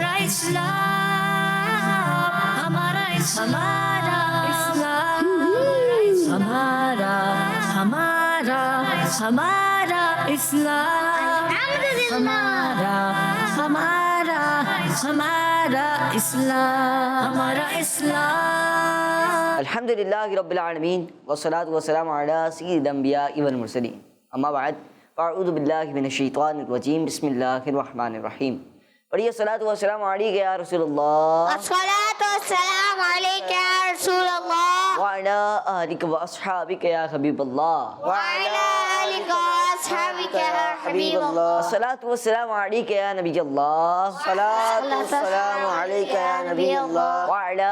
ہمارا اسلام، ہمارا اسلام، ہمارا ہمارا ہمارا اسلام، ہمارا ہمارا ہمارا اسلام، ہمارا اسلام۔ الحمدللہ رب العالمین والصلاة والسلام علی سید الانبیاء والمرسلین، اما بعد فاعوذ باللہ من الشیطان الرجیم، بسم اللہ الرحمن الرحیم۔ پڑھیے الصلاۃ والسلام علیک یا رسول اللہ، الصلاۃ والسلام علیک یا رسول اللہ، وعلی آلک واصحابک یا حبیب اللہ، وعلی آلک واصحابک یا حبیب اللہ، الصلاۃ والسلام علیک یا نبی اللہ، الصلاۃ والسلام علیک یا نبی اللہ، وعلی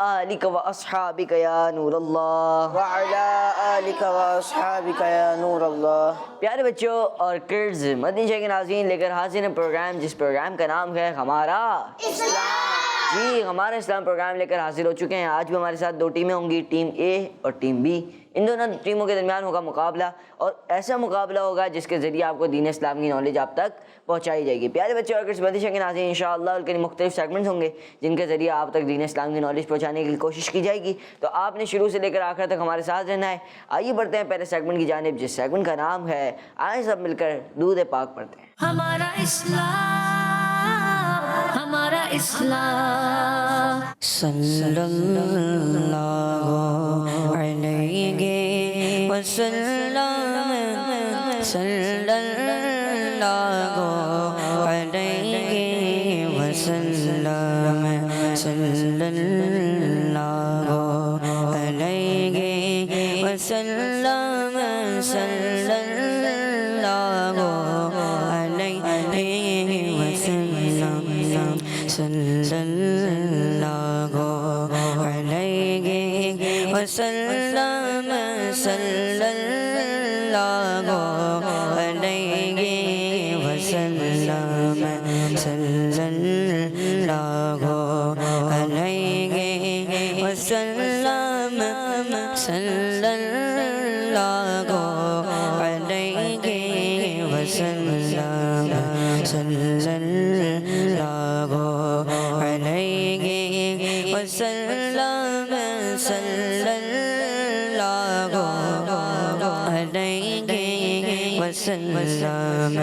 آلک واصحابک یا نور اللہ، وعلی آلک واصحابک یا نور اللہ۔ پیارے بچوں اور کڈز، مدنی چینل کے ناظرین، لے کر حاضر ہیں پروگرام جس پروگرام کا نام ہے ہمارا اسلام۔ جی ہمارا اسلام پروگرام لے کر حاضر ہو چکے ہیں۔ آج بھی ہمارے ساتھ دو ٹیمیں ہوں گی، ٹیم اے اور ٹیم بی۔ ان دونوں ٹیموں کے درمیان ہوگا مقابلہ، اور ایسا مقابلہ ہوگا جس کے ذریعے آپ کو دین اسلام کی نالج آپ تک پہنچائی جائے گی۔ پیارے بچے اور مدنی چینل کے ناظرین، انشاءاللہ ان کے مختلف سیگمنٹس ہوں گے جن کے ذریعے آپ تک دین اسلام کی نالج پہنچانے کی کوشش کی جائے گی، تو آپ نے شروع سے لے کر آخر تک ہمارے ساتھ رہنا ہے۔ آئیے بڑھتے ہیں پہلے سیگمنٹ کی جانب، جس سیگمنٹ کا نام ہے آئیں سب مل کر درود پاک پڑھتے ہیں۔ ہمارا اسلام، ہمارا اسلام، صلی اللہ علیہ وسلم، صلی اللہ علیہ وسلم، صلی اللہ علیہ وسلم، صلی اللہ علیہ وسلم، صلی اللہ علیہ وسلم، صلی اللہ علیہ وسلم، صلی اللہ علیہ وسلم، صلی اللہ علیہ وسلم، صلی اللہ علیہ وسلم، صلی اللہ علیہ وسلم،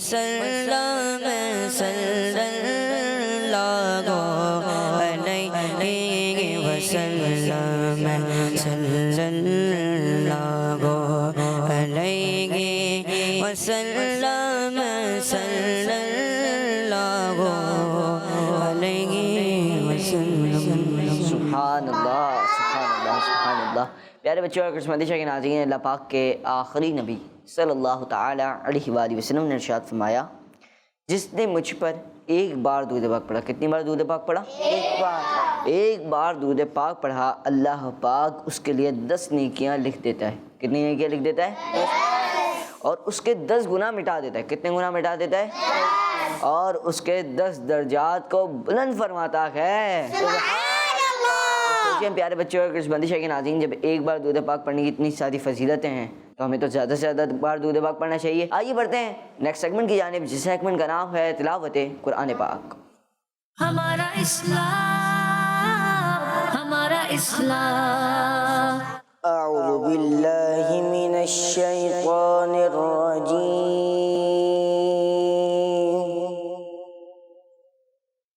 صلی اللہ علیہ وسلم، صلی اللہ علیہ وسلم، صلی اللہ علیہ وسلم، صلی اللہ علیہ وسلم۔ سبحان اللہ، سبحان اللہ، سبحان اللہ۔ پیارے بچوں اور مدنی چینل کے ناظرین، اللہ پاک کے آخری نبی صلی اللہ تعالی علیہ وآلہ وسلم نے ارشاد فرمایا، جس نے مجھ پر ایک بار درود پاک پڑھا، کتنی بار درود پاک پڑھا؟ ایک بار درود پاک پڑھا، اللہ پاک اس کے لیے 10 نیکیاں لکھ دیتا ہے۔ کتنی نیکیاں لکھ دیتا ہے؟ اور اس کے 10 گناہ مٹا دیتا ہے۔ کتنے گناہ مٹا دیتا ہے؟ اور اس کے 10 درجات کو بلند فرماتا ہے۔ سوچیں پیارے بچوں اور بندش کے ناظرین، جب ایک بار درود پاک پڑھنے کی اتنی ساری فضیلتیں ہیں تو ہمیں تو زیادہ سے زیادہ بار درود پاک پڑھنا چاہیے۔ آئیے بڑھتے ہیں نیکسٹ سیگمنٹ کی جانب، جس سیگمنٹ کا نام ہے تلاوت قرآن پاک۔ ہمارا اسلام، ہمارا اسلام، اعوذ باللہ من الشیطان الرجیم،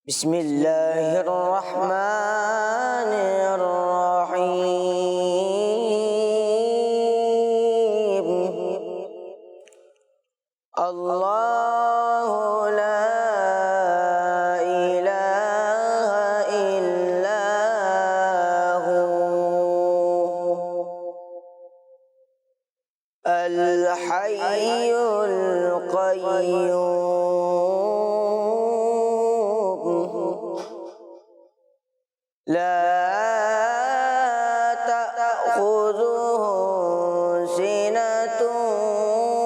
بسم اللہ الرحمن الرحیم، اللہ لا الہ الا ہو، الحی القیوم، لا تأخذه سنة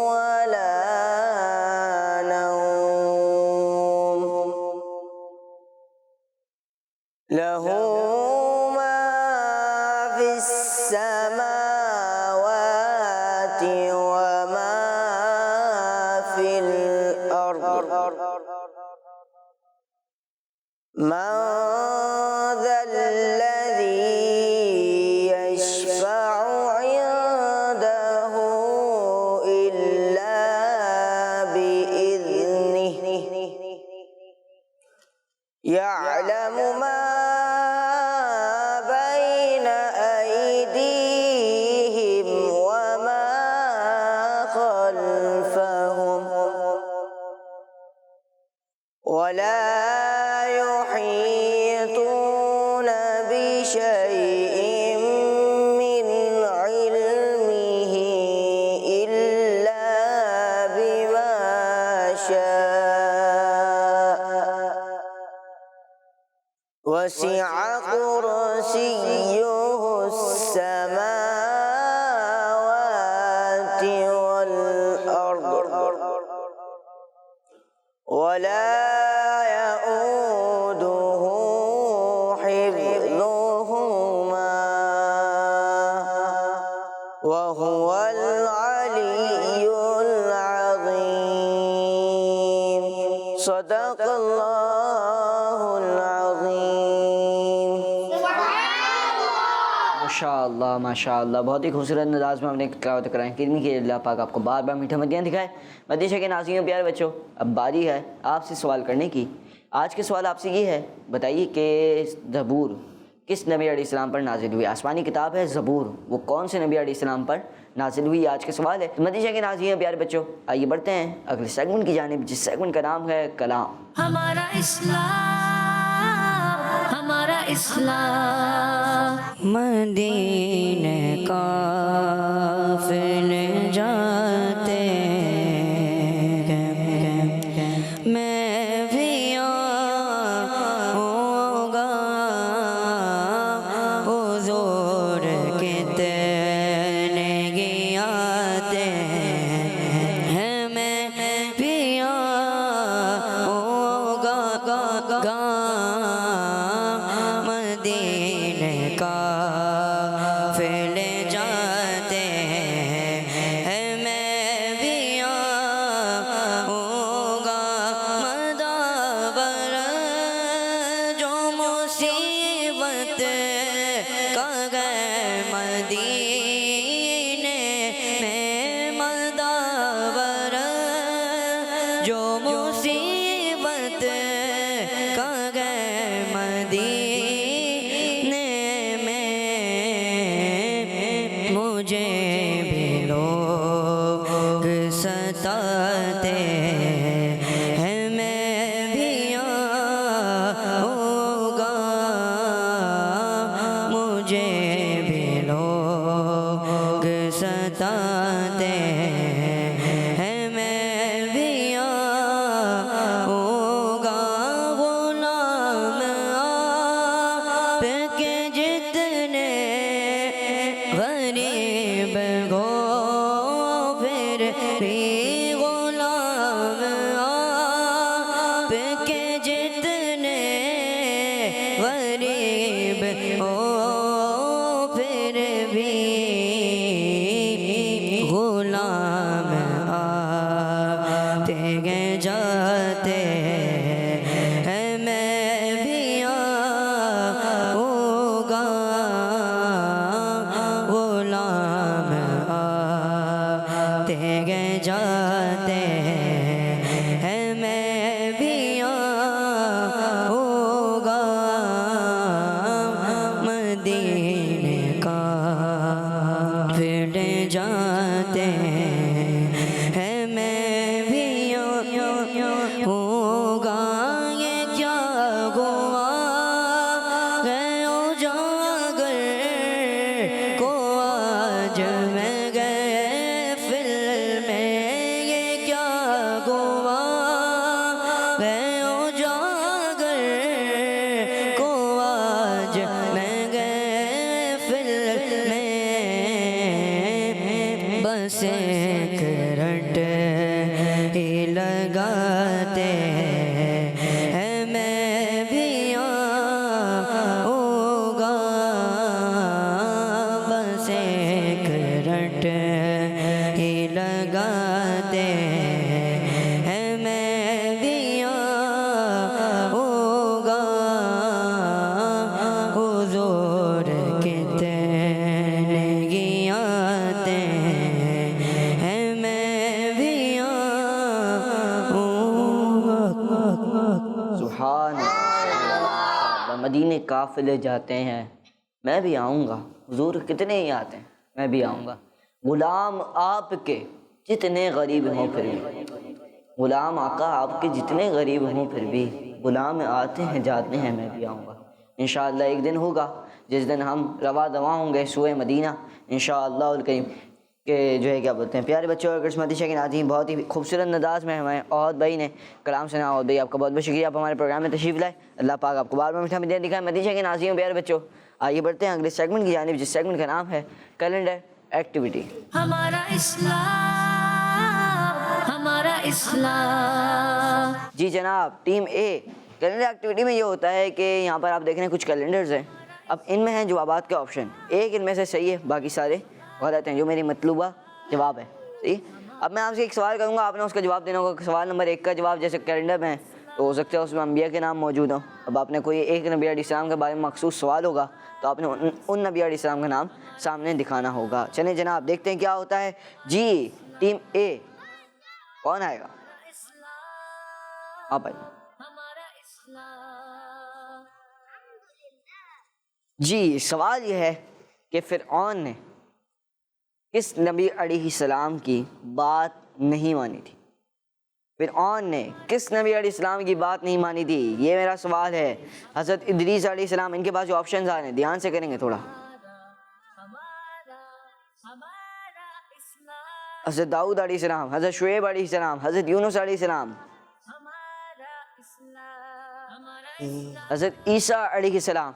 ولا نوم، له ما في السماوات وما من ذا الذي يشفع عنده إلا بإذنه يعلم ما بين أيديهم وما خلفهم ولا يحيطون بشيء من علمه إلا بما شاء وسع كرسيه السماوات والأرض ولا يؤوده حفظهما وهو العلي العظيم صدق الله العظيم ماشاءاللہ ماشاءاللہ، بہت ہی خوبصورت انداز میں ہم نے تلاوت قرآن کریم کی۔ اللہ پاک آپ کو بار بار میٹھا مدینہ دکھائے۔ مدینہ کے ناظرین پیارے بچوں، اب باری ہے آپ سے سوال کرنے کی۔ آج کے سوال آپ سے یہ ہے، بتائیے کہ زبور کس نبی علیہ السلام پر نازل ہوئی؟ آسمانی کتاب ہے زبور، وہ کون سے نبی علیہ السلام پر نازل ہوئی؟ آج کے سوال ہے مدینہ کے ناظرین پیارے بچوں۔ آئیے بڑھتے ہیں اگلے سیگمنٹ کی جانب، جس سیگمنٹ کا نام ہے کلام۔ ہمارا اسلام، ہمارا اسلام، مدینے قافلے جاتے میں بھی آؤں گا، حضور کتنے گیاتے ہیں میں بھی آؤں گا، مدینے قافلے جاتے ہیں میں بھی آؤں گا، مداور جو مصیبت کا گئے مدینے میں، مداور جو مصیبت کا گئے مدینے میں، مجھے بھی لوگ ستاتے ہیں میں بھی آؤں گا، مجھے بھی لوگ ستاتے ہیں میں بھی آؤں گا، غلام آپ کے جتنے غریب ہو پھر بھی، غلام آپ کے جتنے غریب ہو پھر بھی، غلام آتے گئے جاتے ہیں میں بھی آؤں گا، غلام آتے گئے جاتے ہیں میں بھی آؤں گا، مدینے قافلے جاتے ہیں میں بھی آؤں گا، یہ کیا ہوا ہے اجاگر کو آج میں گئے فل میں، یہ کیا مدینے قافلے جاتے ہیں، میں بھی آؤں گا، حضور کتنے ہی آتے ہیں، میں بھی آؤں گا، غلام آپ کے جتنے غریب ہوں پھر بھی، غلام آقا آپ کے جتنے غریب ہوں پھر بھی، غلام آتے ہیں جاتے ہیں، میں بھی آؤں گا۔ انشاءاللہ ایک دن ہوگا جس دن ہم رواں دواں ہوں گے سوئے مدینہ انشاءاللہ الکریم کہ جو ہے کیا بولتے ہیں۔ پیارے بچوں اور قسمتی شاکرین ناظرین، بہت ہی خوبصورت انداز میں ہمیں عہد بھائی نے کلام سنا۔ عہد بھائی آپ کا بہت بہت شکریہ، آپ ہمارے پروگرام میں تشریف لائے، اللہ پاک آپ کو بار بار میٹھا مدینہ دکھائے۔ مدینہ شاکرین ناظرین پیارے بچوں، آئیے بڑھتے ہیں اگلے سیگمنٹ کی جانب، جس سیگمنٹ کا نام ہے کیلنڈر ایکٹیویٹی۔ ہمارا اسلام، ہمارا اسلام۔ جی جناب، ٹیم اے کیلنڈر ایکٹیویٹی میں یہ ہوتا ہے کہ یہاں پر آپ دیکھ رہے ہیں کچھ کیلنڈرز ہیں، اب ان میں ہیں جوابات کے آپشن، ایک ان میں سے صحیح ہے، باقی سارے غلط ہیں، جو میری مطلوبہ جواب ہے، صحیح۔ اب میں آپ سے ایک سوال کروں گا، آپ نے اس کا جواب دینا ہوگا۔ سوال نمبر 1 کا جواب جیسے کیلنڈر میں ہے تو ہو سکتا ہے اس میں انبیاء کے نام موجود ہوں، اب آپ نے کوئی ایک نبی علیہ السلام کے بارے میں مخصوص سوال ہوگا تو آپ نے ان نبی علیہ السلام کا نام سامنے دکھانا ہوگا۔ چلیں جناب دیکھتے ہیں کیا ہوتا ہے۔ جی ٹیم اے کون آئے گا؟ آپ آئیے۔ ہمارا اسلام۔ جی سوال یہ ہے کہ فرعون نے کس نبی علیہ السلام کی بات نہیں مانی تھی؟ فرعون نے کس نبی علیہ السلام کی بات نہیں مانی تھی؟ یہ میرا سوال ہے۔ حضرت ادریس علیہ السلام، ان کے پاس جو آپشنز آ رہے ہیں دھیان سے کریں گے تھوڑا۔ حضرت داؤد علیہ السلام، حضرت شعیب علیہ السلام، حضرت یونس علیہ السلام، حضرت عیسیٰ علیہ السلام،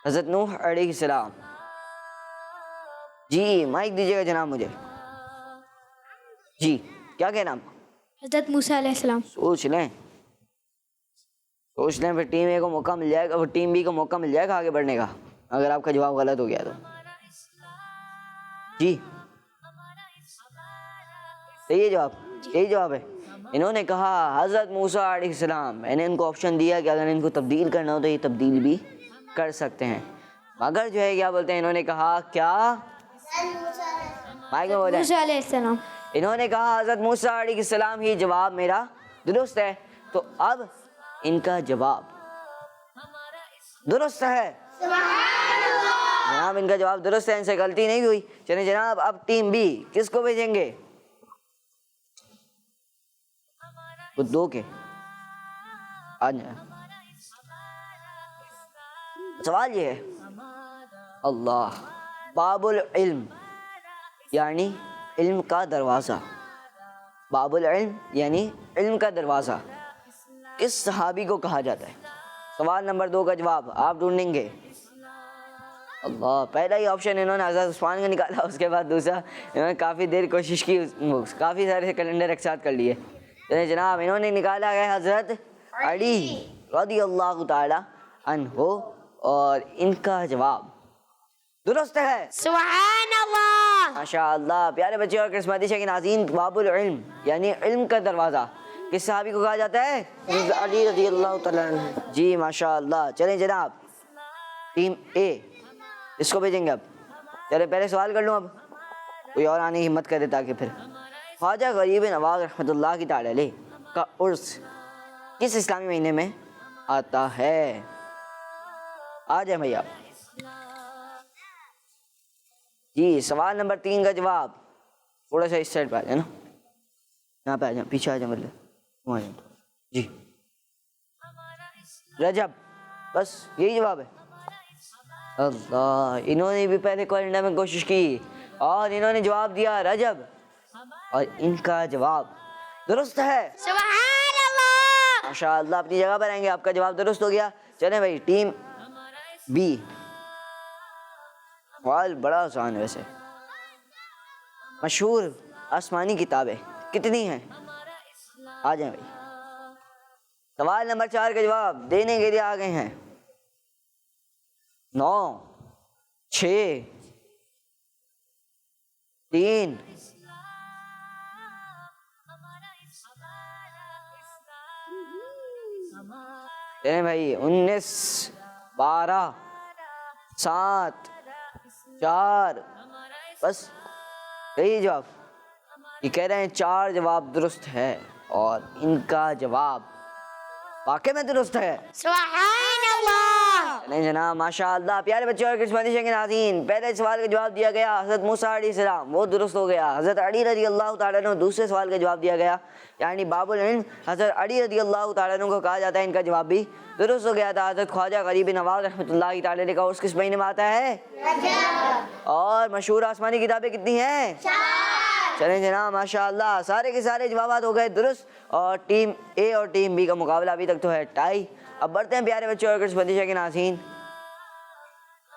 حضرت نوح علیہ السلام۔ جی مائک دیجیے گا جناب مجھے۔ جی کیا کہنا آپ؟ حضرت موسیٰ علیہ السلام۔ سوچ لیں پھر ٹیم اے کو موقع مل جائے گا، پھر ٹیم بی کو موقع مل جائے گا آگے بڑھنے کا اگر آپ کا جواب غلط ہو گیا تو۔ جی صحیح جواب، یہی جواب ہے۔ انہوں نے کہا حضرت موسیٰ علیہ السلام، میں نے ان کو آپشن دیا کہ اگر ان کو تبدیل کرنا ہو تو یہ تبدیل بھی کر سکتے ہیں، مگر جو ہے کیا بولتے ہیں، انہوں نے کہا کیا؟ مائک میں بولیں۔ موسیٰ علیہ السلام۔ انہوں نے کہا حضرت موسیٰ علیہ السلام ہی جواب میرا درست ہے، تو اب ان کا جواب درست ہے۔ جناب ان کا جواب درست ہے، ان سے غلطی نہیں ہوئی۔ چلیں جناب اب ٹیم بی کس کو بھیجیں گے؟ وہ دو کے آ جائیں۔ سوال یہ ہے، اللہ باب العلم یعنی علم کا دروازہ، باب العلم یعنی علم کا دروازہ کس صحابی کو کہا جاتا ہے؟ سوال نمبر 2 کا جواب آپ ڈھونڈیں گے۔ اللہ، پہلا ہی آپشن انہوں نے حضرت عثمان کا نکالا، اس کے بعد دوسرا انہوں نے کافی دیر کوشش کی، کافی سارے کیلنڈر ایک ساتھ کر لیے۔ جناب انہوں نے نکالا ہے حضرت علی رضی اللہ تعالی عنہ، اور ان کا جواب درست ہے۔ سبحان اللہ۔ ماشاء اللہ۔ پیارے بچے اور قسمتی شاکرین ناظرین، باب العلم یعنی علم کا دروازہ کس صحابی کو کہا جاتا ہے؟ علی رضی اللہ تعالیٰ عنہ۔ جی ماشاء اللہ۔ چلیں جناب ٹیم اے اس کو بھیجیں گے۔ اب چلے پہلے سوال کر لوں، اب کوئی اور آنے کی ہمت کرے تاکہ پھر۔ خواجہ غریب نواز رحمۃ اللہ کی تعالی علیہ کا عرس کس اسلامی مہینے میں آتا ہے؟ آ جائیں بھائی آپ۔ جی سوال نمبر 3 کا جواب تھوڑا سا اس سائڈ پہ آ جائیں نا، یہاں پہ آ جائیں، پیچھے آ جائیں، مطلب جی رجب، بس یہی جواب ہے۔ اللہ، انہوں نے بھی پہلے کیلنڈر میں کوشش کی اور انہوں نے جواب دیا رجب، اور ان کا جواب درست ہے۔ سبحان اللہ۔ ماشاء اللہ، اپنی جگہ پر آئیں گے، آپ کا جواب درست ہو گیا۔ چلیں بھائی ٹیم بی، سوال بڑا آسان ہے ویسے۔ مشہور آسمانی کتابیں کتنی ہیں؟ آ جائیں بھائی۔ سوال نمبر 4 کا جواب دینے کے لیے آ گئے ہیں۔ 9 6 3 چلیں بھائی 19 12 7 4 بس یہی جواب۔ یہ کہہ رہے ہیں 4 جواب درست ہے اور ان کا جواب واقعی میں درست ہے. Subhanallah. نہیں جناب ماشاء اللہ. پیارے بچوں اور قسمتی کے ناظرین, پہلے سوال کا جواب دیا گیا حضرت موسیٰ علیہ السلام, وہ درست ہو گیا. حضرت علی رضی اللہ تعالیٰ عنہ دوسرے سوال کا جواب دیا گیا, یعنی باب العلم حضرت علی رضی اللہ تعالیٰ عنہ کو کہا جاتا ہے, ان کا جواب بھی درست ہو گیا تھا. حضرت خواجہ غریب نواز رحمۃ اللہ تعالیٰ علیہ کا عرس کس مہینے میں آتا ہے؟ اور مشہور آسمانی کتابیں کتنی ہیں؟ چلیں جناب ماشاء اللہ, سارے کے سارے جوابات ہو گئے درست, اور ٹیم اے اور ٹیم بی کا مقابلہ ابھی تک تو ہے ٹائی. اب بڑھتے ہیں پیارے بچوں اور قسمتی کے ناظرین,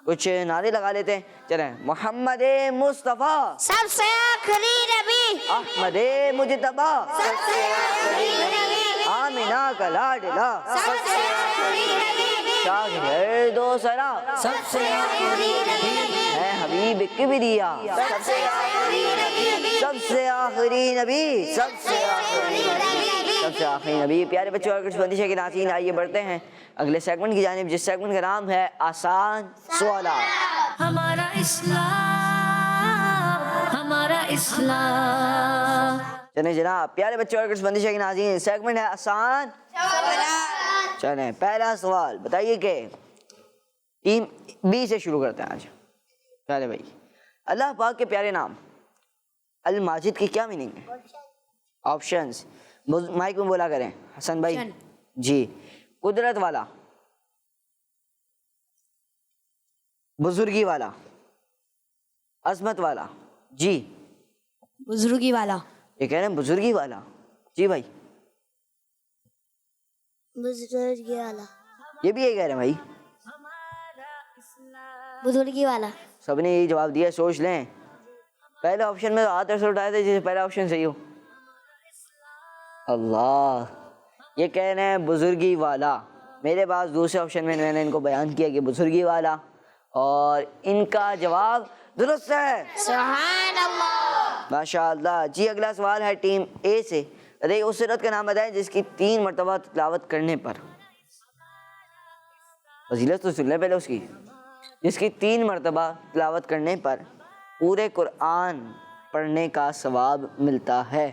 کچھ نعرے لگا لیتے ہیں. چلیں, محمد مصطفیٰ, سب سے آخری نبی, احمد مجتبیٰ, سب سے آخری نبی, آمینہ کا لاڈلا, سب سے آخری نبی, شاگرد و سرا, سب سے آخری نبی, ہے حبیب کبریا, سب سے آخری نبی, سب سے آخری نبی, سب سے آخری نبی. سب سے آخری نبی. پیارے بچوں اور قسمتی کے ناظرین, آئیے بڑھتے ہیں اگلے سیگمنٹ کی جانب, جس سیگمنٹ کا نام ہے آسان سوالات. ہمارا اسلام، ہمارا اسلام. چلیں جناب پیارے بچوں اور قسمتی کے ناظرین, سیگمنٹ ہے آسان. چلیں پہلا سوال بتائیے کہ ٹیم بی سے شروع کرتے ہیں آج. چلے بھائی, اللہ پاک کے پیارے نام الماجد کی کیا میننگ ہے؟ آپشنز مائک میں بولا کریں. حسن بھائی جی. قدرت والا, بزرگی والا, عظمت والا. جی بزرگی والا, یہ کہہ رہے ہیں بزرگی والا. جی بھائی, بزرگی والا, یہ بھی یہی کہہ رہے ہیں بھائی. بزرگی والا. سب نے یہی جواب دیا, سوچ لیں. پہلے آپشن میں ہاتھ ایسے اٹھائے تھے جیسے پہلا آپشن صحیح ہو. اللہ, یہ کہہ رہے ہیں بزرگی والا. میرے پاس دوسرے آپشن میں نے ان کو بیان کیا کہ بزرگی والا, اور ان کا جواب درست ہے. سبحان اللہ. ماشاء اللہ. جی اگلا سوال ہے ٹیم اے سے. ارے اس سورت کا نام بتائیں جس کی 3 مرتبہ تلاوت کرنے پر, فضیلت تو سن لیں پہلے اس کی, جس کی 3 مرتبہ تلاوت کرنے پر پورے قرآن پڑھنے کا ثواب ملتا ہے.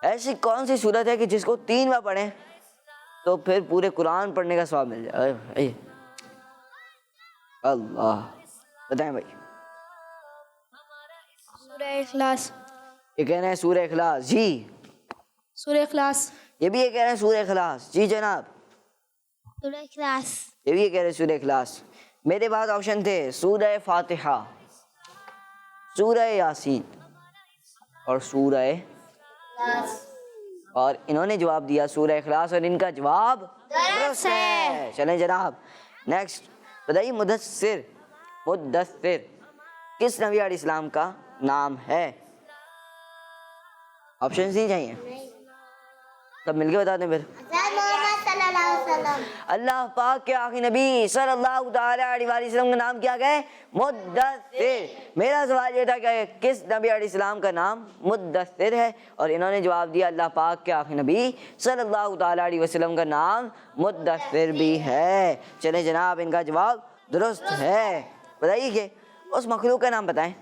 ایسی کون سی صورت ہے کہ جس کو 3 بار پڑھیں تو پھر پورے قرآن پڑھنے کا ثواب مل جائے؟ اللہ, بتائیں بھائی. سورہ اخلاص. یہ کہہ رہے ہیں سورہ اخلاص. جی سورہ اخلاص. یہ بھی یہ کہہ رہے ہیں سورہ اخلاص. جی جناب, سورہ اخلاص. یہ بھی یہ کہہ رہے ہیں سورہ اخلاص. میرے پاس آپشن تھے سورہ فاتحہ, سورہ یاسین اور سورہ, اور انہوں نے جواب دیا سورہ اخلاص, اور ان کا جواب درست ہے. چلیں جناب نیکسٹ بتائیے, مدثر کس نبی علیہ السلام کا نام ہے؟ آپشنز نہیں چاہیے, سب مل کے بتا دیں پھر. اللہ پاک کے آخری نبی صلی اللہ تعالیٰ علیہ وسلم کا نام کیا گئے؟ مدثر. میرا سوال یہ تھا کہ کس نبی علیہ السلام کا نام مدثر ہے, اور انہوں نے جواب دیا اللہ پاک کے آخری نبی صلی اللہ تعالیٰ علیہ وسلم کا نام مدثر بھی ہے. چلیں جناب ان کا جواب درست ہے. بتائیے کہ اس مخلوق کا نام بتائیں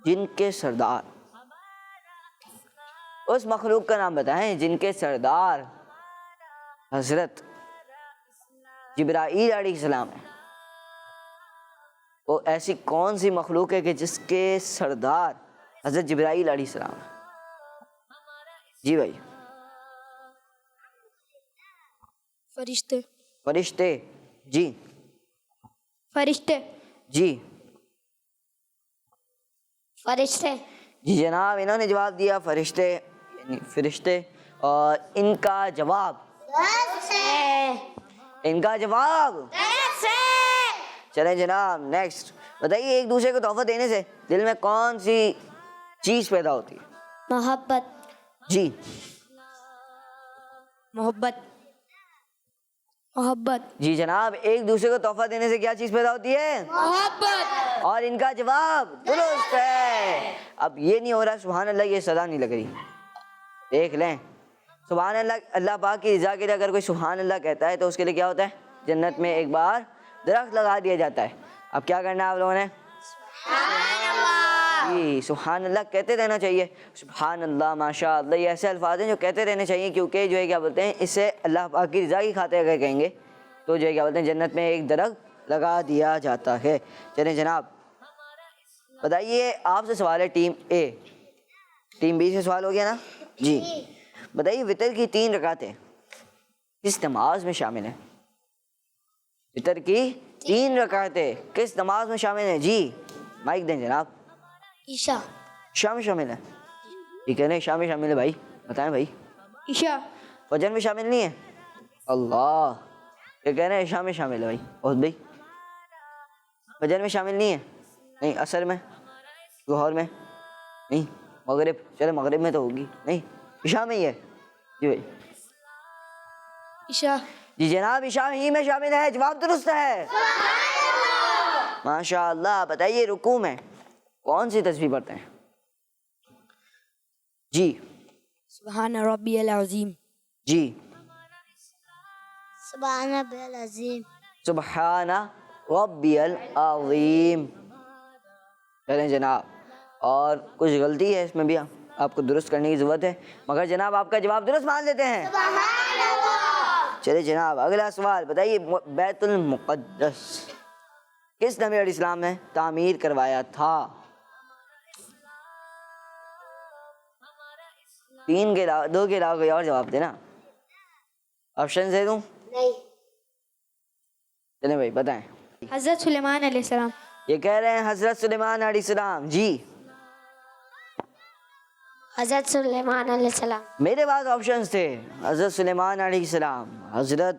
جن کے سردار, اس مخلوق کا نام بتائیں جن کے سردار حضرت جبرائیل علیہ السلام ہے. وہ ایسی کون سی مخلوق ہے کہ جس کے سردار حضرت جبرائیل علیہ السلام ہے؟ جی بھائی. فرشتے. فرشتے. جی فرشتے. جی فرشتے. جی جناب انہوں نے جواب دیا فرشتے, یعنی فرشتے, اور ان کا جواب چلیں جناب نیکسٹ بتائیے, ایک دوسرے کو تحفہ دینے سے دل میں کون سی چیز پیدا ہوتی ہے؟ محبت. جی محبت. جی جناب, ایک دوسرے کو تحفہ دینے سے کیا چیز پیدا ہوتی ہے؟ محبت. اور ان کا جواب درست ہے. اب یہ نہیں ہو رہا سبحان اللہ, یہ صدا نہیں لگ رہی. دیکھ لیں سبحان اللہ, اللہ پاک کی رضا کے لیے اگر کوئی سبحان اللہ کہتا ہے تو اس کے لیے کیا ہوتا ہے؟ جنت میں ایک بار درخت لگا دیا جاتا ہے. اب کیا کرنا ہے آپ لوگوں نے؟ جی سبحان اللہ کہتے رہنا چاہیے. سبحان اللہ ماشاء اللہ یہ ایسے الفاظ ہیں جو کہتے رہنے چاہیے, کیونکہ جو ہے کیا بولتے ہیں اس سے اللہ پاک کی رضا کی خاطر اگر کہیں گے تو جو ہے کیا بولتے ہیں جنت میں ایک درخت لگا دیا جاتا ہے. چلیں جناب بتائیے, آپ سے سوال ہے ٹیم اے, ٹیم بی سے سوال ہو گیا نا جی. بتائیے وطر کی 3 رکعتیں کس نماز میں شامل ہیں؟ وطر کی 3 رکعتیں کس نماز میں شامل ہیں؟ جی مائک دیں جناب. عشاء. عشاء میں شامل ہے؟ یہ کہہ رہے ہیں عشاء میں شامل ہے بھائی, بتائیں بھائی. عشاء. فجر میں شامل نہیں ہے؟ اللہ, یہ کہہ رہے ہیں عشاء میں شامل ہے بھائی. اور بھائی فجر میں شامل نہیں ہے؟ نہیں. عصر میں, ظہر میں نہیں, مغرب, چلے مغرب میں تو ہوگی نہیں, عشاء میں ہی ہے. جی بھائی عشاء. جی جناب عشاء ہی میں شامل ہے, جواب درست ہے. ماشاء اللہ. بتائیے رکوع میں کون سی تسبیح پڑھتے ہیں؟ جی سبحان ربی العظیم. جی سبحان ربی العظیم. سبحان ربی العظیم. چلیں جناب, اور کچھ غلطی ہے اس میں بھی آپ کو درست کرنے کی ضرورت ہے, مگر جناب آپ کا جواب درست مان لیتے ہیں. چلے جناب اگلا سوال. بتائیے بیت المقدس کس نبی علیہ السلام نے تعمیر کروایا تھا؟ 3 کے علاوہ 2 کے علاوہ کوئی اور جواب دینا. آپشن دے دوں؟ نہیں. چلیں بھائی بتائیں. حضرت سلیمان علیہ السلام. یہ کہہ رہے ہیں حضرت سلیمان علیہ السلام. جی حضرت سلیمان علیہ السلام. میرے پاس آپشنز تھے حضرت سلیمان علیہ السلام, حضرت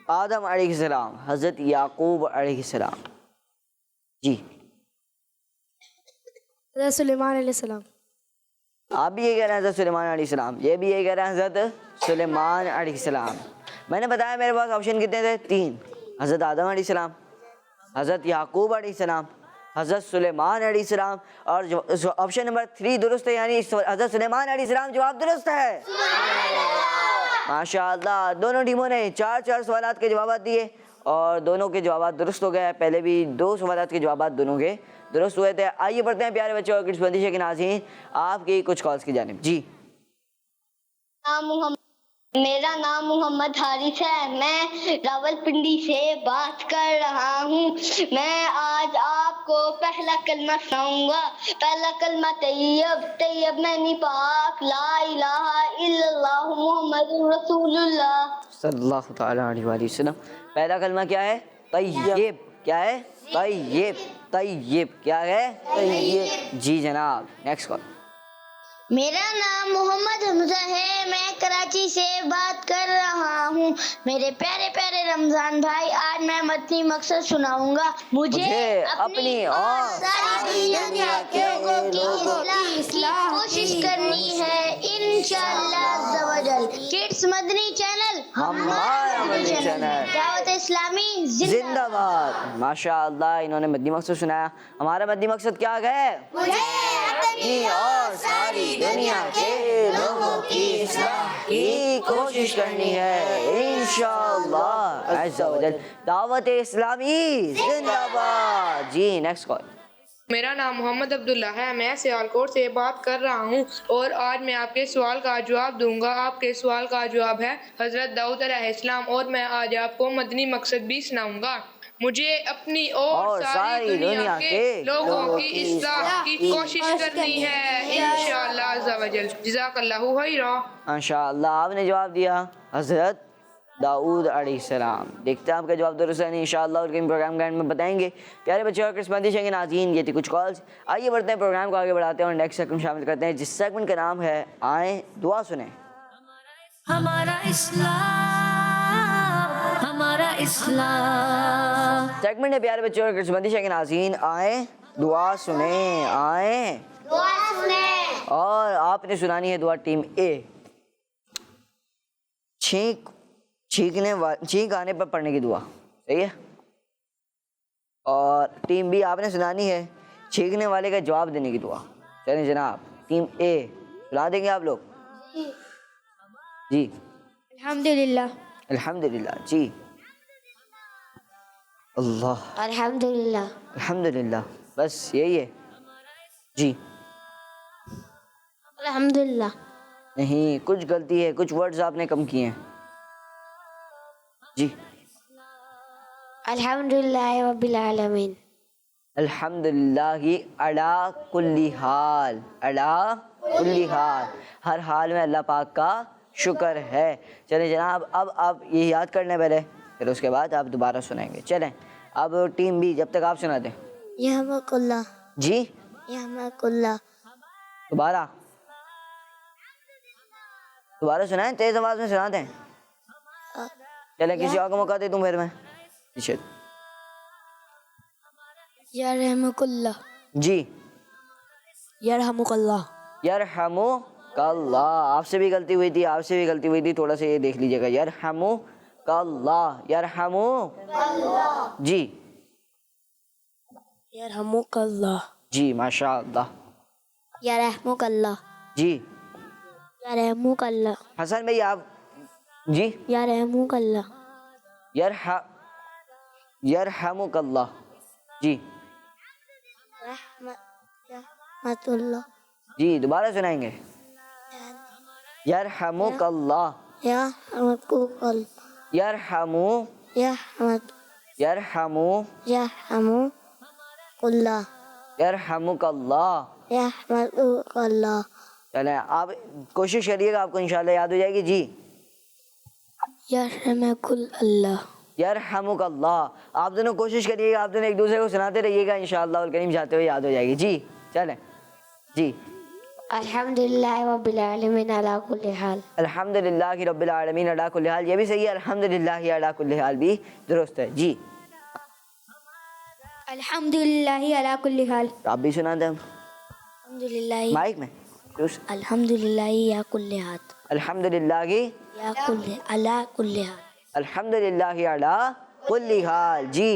آدم علیہ السلام, حضرت یعقوب علیہ السلام. جی حضرت سلیمان علیہ السلام. آپ بھی یہ کہہ رہے ہیں حضرت سلیمان علیہ السلام, یہ بھی یہ کہہ رہے ہیں حضرت سلیمان علیہ السلام. میں نے بتایا میرے پاس آپشن کتنے تھے؟ 3. حضرت آدم علیہ السلام, حضرت یعقوب علیہ السلام, حضرت سلیمان علیہ السلام, اور آپشن نمبر 3 درست ہے, یعنی حضرت سلیمان علیہ السلام. جواب درست ہے. ماشاء اللہ. دونوں ٹیموں نے 4 سوالات کے جوابات دیے اور دونوں کے جوابات درست ہو گئے. پہلے بھی 2 سوالات کے جوابات دونوں کے درست ہوئے تھے. آئیے پڑھتے ہیں پیارے بچوں اور کڈس بندیشے کے ناظرین آپ کی کچھ کالز کی جانب. جی میرا نام محمد حارث ہے. میں راولپنڈی سے بات کر رہا ہوں. میں آج آپ کو پہلا کلمہ سناؤں گا. پہلا کلمہ طیب. طیب معنی پاک, لا الہ الا اللہ محمد رسول اللہ صلی اللہ تعالیٰ علیہ وآلہ وسلم. پہلا کلمہ کیا ہے؟ طیب. کیا ہے؟ طیب. طیب کیا ہے؟ طیب. جی جناب نیکسٹ کال. میرا نام محمد حمزہ ہے. میں کراچی سے بات کر رہا ہوں. میرے پیارے پیارے رمضان بھائی, آج میں مدنی مقصد سناؤں گا. مجھے اپنی اور ساری دنیا کے لوگوں کی اصلاح کی کوشش کرنی ہے انشاءاللہ عز و جل. کڈس مدنی چینل ہمارا مدنی چینل. دعوت اسلامی زندہ باد. ماشاء اللہ انہوں نے مدنی مقصد سنایا. ہمارا مدنی مقصد کیا ہے؟ اپنی اور ساری دنیا کے لوگوں کی اصلاح کی کوشش کرنی ہے انشاءاللہ عز و جل. دعوت اسلامی زندہ باد. جی نیکسٹ کال. میرا نام محمد عبداللہ ہے. میں سیالکوٹ سے بات کر رہا ہوں اور آج میں آپ کے سوال کا جواب دوں گا. آپ کے سوال کا جواب ہے حضرت داؤد علیہ السلام, اور میں آج آپ کو مدنی مقصد بھی سناؤں گا. مجھے اپنی اور ساری دنیا کے لوگوں کی اصلاح کی کوشش کرنی ہے انشاءاللہ عز و جل. جزاک اللہ خیرا. ماشاءاللہ آپ نے جواب دیا حضرت داؤد علیہ السلام. دیکھتے ہیں آپ کا جواب درست ہے انشاءاللہ, اور کہیں پروگرام کے اینڈ میں بتائیں گے. پیارے بچے اور کڈس بندیشے کے ناظرین یہ تھی کچھ کالز. آئیے بڑھتے ہیں پروگرام کو آگے بڑھاتے ہیں اور نیکسٹ سیگمنٹ شامل کرتے ہیں, جس سیگمنٹ کا نام ہے آئیں دعا سنیں. ہمارا اسلام, ہمارا اسلام. سیگمنٹ ہے پیارے بچے اور کڈس بندیشے کے ناظرین آئیں دعا سنیں. آئیں دعا سنیں. اور آپ نے سنانی ہے دعا ٹیم اے. چھینک آنے پر پڑھنے کی دعا, صحیح ہے. اور ٹیم بی آپ نے سنانی ہے چھینکنے والے کا جواب دینے کی دعا. چلیں جناب ٹیم اے سنا دیں گے آپ لوگ. جی الحمدللہ. الحمدللہ. جی اللہ الحمدللہ. الحمدللہ. بس یہی ہے. جی الحمدللہ. نہیں، کچھ غلطی ہے، کچھ ورڈز آپ نے کم کیے ہیں. جی الحمدللہ رب العالمین. الحمدللہ علی کل حال، علی کل حال، ہر حال میں اللہ پاک کا شکر ہے. چلیں جناب، اب آپ یہ یاد کرنے پہلے، پھر اس کے بعد آپ دوبارہ سنائیں گے. چلیں اب ٹیم بی، جب تک آپ سنا دیں. یحمک اللہ. جی یحمک اللہ. دوبارہ سنائیں، تیز آواز میں سنا دیں. چلیں کسی اور کو موقع دے دوں پھر میں. یرحمک اللہ. جی یرحمک اللہ. یرحمک اللہ. آپ سے بھی غلطی ہوئی تھی، آپ سے بھی غلطی ہوئی تھی، تھوڑا سا یہ دیکھ لیجیے گا. یرحمک اللہ، یرحمک. جی یرحمک اللہ. جی ماشاء اللہ. یرحمک اللہ. جی یرحمک اللہ. حسن بھائی آپ. جی یرحمک اللہ. یرحمک اللہ. جی رحمت اللہ. جی دوبارہ سنائیں گے. یرحمک اللہ. یرحمک اللہ. یرحمو یرحمت. یرحمو یرحمک اللہ. یرحمک اللہ. یرحمک اللہ. چلیں آپ کوشش کریے گا، آپ کو انشاءاللہ یاد ہو جائے گی. جی یرحمک اللہ. یرحمک اللہ. آپ دونوں کوشش کریے گا، آپ دونوں ایک دوسرے کو سناتے رہیے گا، انشاءاللہ الکریم جاتے ہوئے یاد ہو جائے گی. جی چلیں. جی الحمدللہ رب العالمین علی کل حال. الحمدللہ رب العالمین علی کل حال، یہ بھی صحیح ہے. الحمدللہ علی کل حال بھی درست ہے. جی الحمدللہ علی کل حال. آپ بھی سنا دیں الحمدللہ. مائک میں. الحمدللہ یا کل حال. الحمدللہ یا کل علی کل حال. الحمدللہ علی کل حال. جی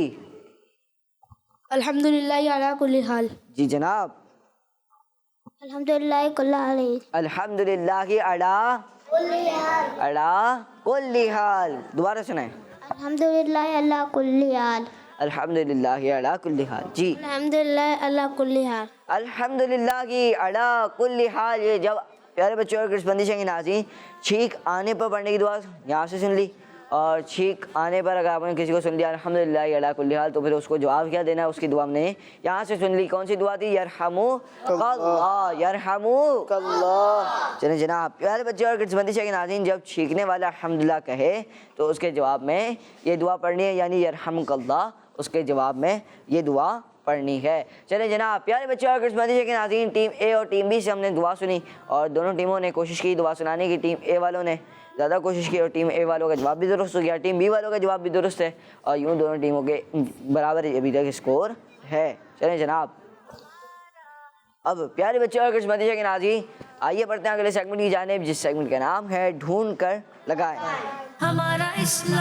الحمدللہ علی کل حال. جی جناب. الحمدللہ کل حال. الحمدللہ علی کل حال. دوبارہ سنائیں. الحمدللہ علی کل حال. الحمدللہ علی کل حال. جی الحمدللہ علی کل حال. الحمدللہ علی کل حال. یہ جب پیارے بچوں اور کرس بندشیں کی ناظرین، چھینک آنے پر پڑھنے کی دعا یہاں سے سن لی، اور چھینک آنے پر اگر آپ نے کسی کو سن لیا الحمدللہ علی کل حال، تو پھر اس کو جواب کیا دینا ہے اس کی دعا ہم نے یہاں سے سن لی. کون سی دعا تھی؟ یرحمک اللہ. یرحمک اللہ. چلیں جناب پیارے بچے اور کرس بندشیں کے ناظرین، جب چھینکنے والا الحمدللہ کہے تو اس کے جواب میں یہ دعا پڑھنی ہے، یعنی یرحمک اللہ. اس کے جواب میں یہ دعا پڑھنی ہے. چلیں جناب پیارے بچے اور کرس بندشیں کے ناظرین، ٹیم اے اور ٹیم بی سے ہم نے دعا سنی، اور دونوں ٹیموں نے کوشش کی دعا سنانے کی. ٹیم اے والوں نے زیادہ کوشش کی اور ٹیم اے والوں کا جواب بھی درست ہو گیا، ٹیم بی والوں کا جواب بھی درست ہے، اور یوں دونوں ٹیموں کے برابر ابھی تک اسکور ہے. چلیں جناب اب پیارے بچے اور کرس بندشیں کے ناظرین، آئیے پڑھتے ہیں اگلے سیگمنٹ کی جانب، جس سیگمنٹ کا نام ہے ڈھونڈ کر لگائیں. ہمارا اسلام،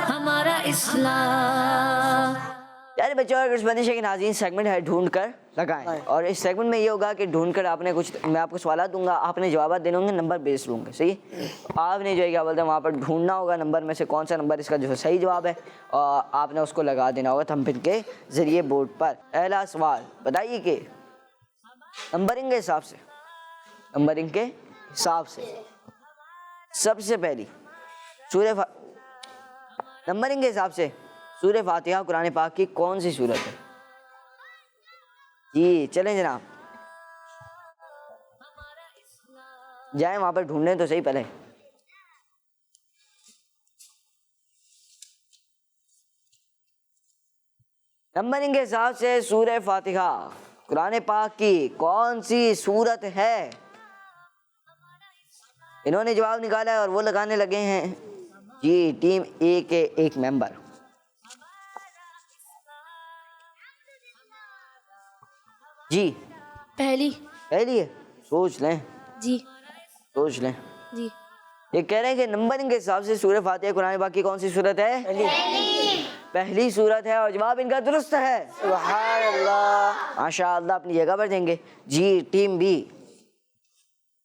ہمارا اسلام. پیارے بچوں اور کرس بندشیں کے ناظرین، سیگمنٹ ہے ڈھونڈ کر لگائیں، اور اس سیگمنٹ میں یہ ہوگا کہ ڈھونڈ کر آپ نے کچھ، میں آپ کو سوالات دوں گا، آپ نے جوابات دینے ہوں گے، نمبر بیس لوں گے. صحیح، آپ نے جو ہے کیا بولتے ہیں وہاں پر ڈھونڈنا ہوگا نمبر میں سے کون سا نمبر اس کا جو صحیح جواب ہے، اور آپ نے اس کو لگا دینا ہوگا تھم پن کے ذریعے بورڈ پر. پہلا سوال بتائیے کہ نمبرنگ کے حساب سے سب سے پہلی نمبرنگ کے حساب سے سورہ فاتحہ قرآن پاک کی کون سی سورت ہے؟ جی چلیں جناب جائیں وہاں پر ڈھونڈنے تو صحیح پہلے. نمبرنگ کے حساب سے سورہ فاتحہ قرآن پاک کی کون سی سورت ہے؟ انہوں نے جواب نکالا ہے اور وہ لگانے لگے ہیں. جی ٹیم اے کے ایک ممبر. جی پہلی. ہے، سوچ لیں. جی سوچ لیں. جی یہ کہہ رہے ہیں کہ نمبرنگ کے حساب سے سورہ فاتحہ قرآن پاک کی کون سی سورت ہے؟ پہلی سورت ہے، اور جواب ان کا درست ہے. سبحان اللہ. ماشاء اللہ اپنی جگہ پر دیں گے. جی ٹیم بی،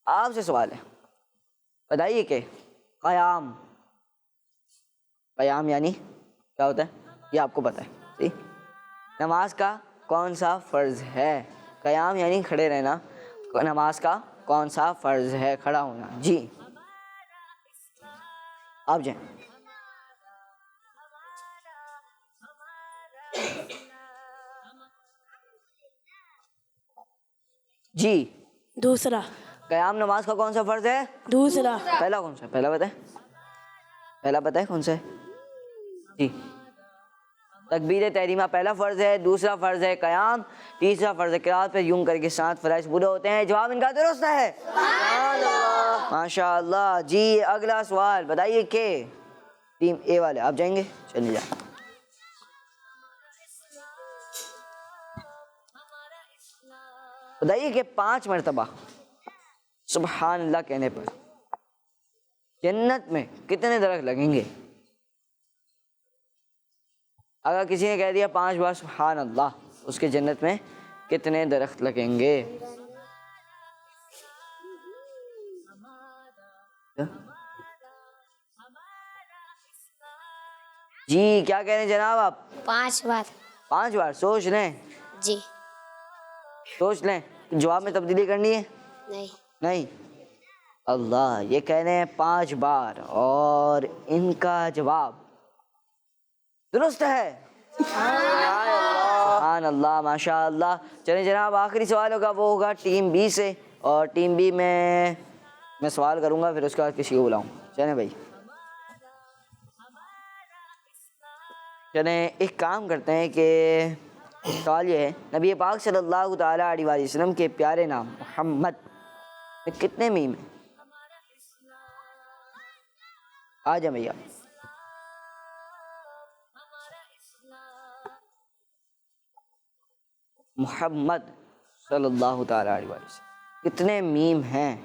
آپ سے سوال ہے، بتائیے کہ قیام یعنی کیا ہوتا ہے؟ یہ آپ کو پتہ ہے. نماز کا کون سا فرض ہے؟ قیام یعنی کھڑے رہنا، نماز کا کون سا فرض ہے؟ کھڑا ہونا. جی آپ جائیں. جی دوسرا. قیام نماز کا کون سا فرض ہے؟ دوسرا. پہلا کون سا ہے؟ پہلا بتائیں. پہلا بتائیں کون سا ہے؟ جی تکبیر تحریمہ پہلا فرض ہے، دوسرا فرض ہے قیام، تیسرا فرض ہے قرات. پہ یوں کر کے 7 فرائض پورے ہوتے ہیں. جواب ان کا درست ہے. ماشاء اللہ. جی اگلا سوال بتائیے کہ ٹیم اے والے آپ جائیں گے. چلیے جائیں. بتائیے کہ 5 مرتبہ سبحان اللہ کہنے پر جنت میں کتنے درخت لگیں گے؟ اگر کسی نے کہہ دیا 5 بار سبحان اللہ، اس کے جنت میں کتنے درخت لگیں گے؟ جی کیا کہہ رہے ہیں جناب آپ؟ 5 بار. 5 بار. سوچ لیں، جی. سوچ لیں. جواب میں تبدیلی کرنی ہے؟ نہیں. نہیں. اللہ یہ کہہ رہے ہیں 5 بار اور ان کا جواب درست ہے. سبحان اللہ ماشاء اللہ. چلیں جناب آخری سوال ہوگا، وہ ہوگا ٹیم بی سے، اور ٹیم بی میں سوال کروں گا، پھر اس کے بعد کسی کو بلاؤں. چلیں بھائی چلیں ایک کام کرتے ہیں کہ سوال یہ ہے، نبی پاک صلی اللہ تعالیٰ علیہ وآلہ وسلم کے پیارے نام محمد میں کتنے میم ہیں؟ آ جائیں بھیا. محمد صلی اللہ تعالیٰ علیہ وآلہ وسلم کتنے میم ہیں؟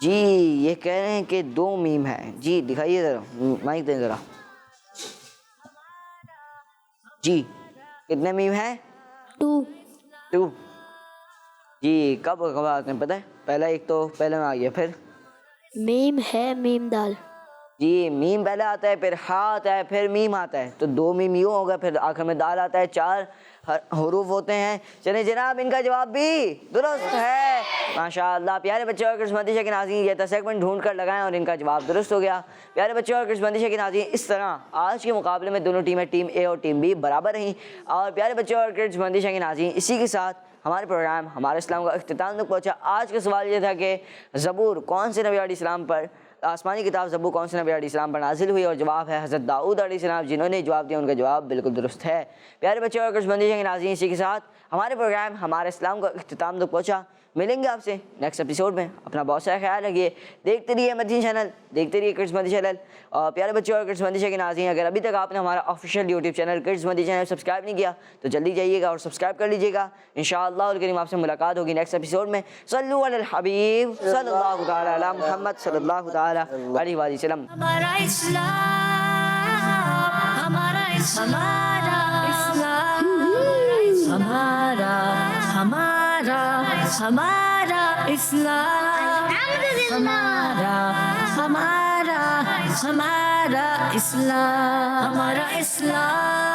جی یہ کہہ رہے ہیں کہ 2 میم ہیں. جی دکھائیے ذرا، مائک دیں ذرا. جی کتنے میم ہیں؟ 2. جی کب آتے ہیں پتہ ہے؟ پہلا ایک تو پہلے میں آ گیا، پھر میم ہے، میم دال. جی میم پہلے آتا ہے، پھر ہا آتا ہے، پھر میم آتا ہے، تو 2 میم یوں ہوگا، پھر آخر میں دال آتا ہے. 4 حروف ہوتے ہیں. چلیں جناب ان کا جواب بھی درست ہے. ماشاء اللہ. پیارے بچوں اور کرسمتی کے ناظرین یہ 10 سیکنڈ ڈھونڈ کر لگائیں اور ان کا جواب درست ہو گیا. پیارے بچوں اور کرسمتی کے ناظرین اس طرح آج کے مقابلے میں دونوں ٹیمیں ٹیم اے اور ٹیم بی برابر رہیں. اور پیارے بچوں اور کرسمتی کے ناظرین اسی کے ساتھ ہمارے پروگرام ہمارے اسلام کا اختتام تک پہنچا. آج کا سوال یہ تھا کہ زبور کون سے نبی علیہ السلام پر، آسمانی کتاب زبور کون سے نبی علیہ السلام پر نازل ہوئی؟ اور جواب ہے حضرت داؤد علیہ السلام. جنہوں نے جواب دیا ان کا جواب بالکل درست ہے. پیارے بچوں اور کرسمتی کے ناظرین اسی کے ساتھ ہمارے پروگرام ہمارے اسلام کا اختتام تک پہنچا. ملیں گے آپ سے نیکسٹ ایپیسوڈ میں. اپنا بہت سارا خیال رکھیے. دیکھتے رہیے مدنی چینل، دیکھتے رہیے کڈس مدنی چینل. اور پیارے بچوں اور کڈس مدنی کے ناظرین اگر ابھی تک آپ نے ہمارا آفیشیل یوٹیوب چینل کڈس مدنی چینل سبسکرائب نہیں کیا تو جلدی جائیے گا اور سبسکرائب کر لیجیے گا. انشاءاللہ الکریم آپ سے ملاقات ہوگی نیکسٹ ایپیسوڈ میں. صلو علی الحبیب صلی اللہ تعالیٰ علی محمد صلی اللہ تعالیٰ علیہ وآلہ وسلم. ہمارا اسلام، ہمارا اسلام، ہمارا اسلام، ہمارا اسلام، ہمارا اسلام.